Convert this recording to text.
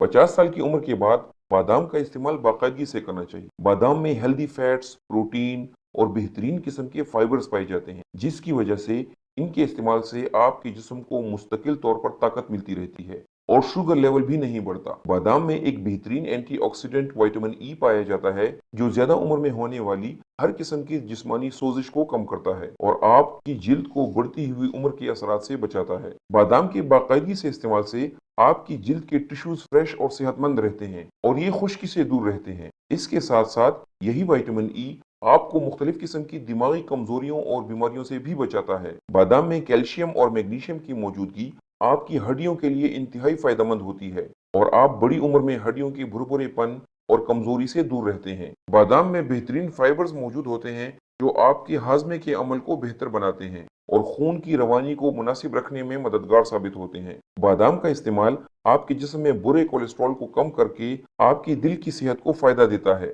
50 साल की उम्र के बाद बादाम का इस्तेमाल बाकायदगी से करना चाहिए। बादाम में हेल्दी फैट्स, प्रोटीन और बेहतरीन किस्म के फाइबर्स पाए जाते हैं, जिसकी वजह से इनके इस्तेमाल से आपके जिस्म को मुस्तकिल तौर पर ताकत मिलती रहती है और शुगर लेवल भी नहीं बढ़ता। बादाम में एक बेहतरीन एंटीऑक्सीडेंट विटामिन ई पाया जाता है, जो ज्यादा उम्र में होने वाली हर किस्म की जिस्मानी सोजिश को कम करता है और आपकी जिल्द को बढ़ती हुई उम्र के असरात से बचाता है। बादाम के बाकायदगी से इस्तेमाल से आपकी जिल्द के टिश्यूज फ्रेश और सेहतमंद रहते हैं और ये खुश्की से दूर रहते हैं। इसके साथ साथ यही विटामिन ई आपको मुख्तलिफ किस्म की दिमागी कमजोरियों और बीमारियों से भी बचाता है। बादाम में कैल्शियम और मैग्नीशियम की मौजूदगी आपकी हड्डियों के लिए इंतहाई फायदेमंद होती है और आप बड़ी उम्र में हड्डियों के भुरभुरेपन और कमजोरी से दूर रहते हैं। बादाम में बेहतरीन फाइबर्स मौजूद होते हैं, जो आपके हाजमे के अमल को बेहतर बनाते हैं और खून की रवानी को मुनासिब रखने में मददगार साबित होते हैं। बादाम का इस्तेमाल आपके जिस्म में बुरे कोलेस्ट्रॉल को कम करके आपकी दिल की सेहत को फायदा देता है।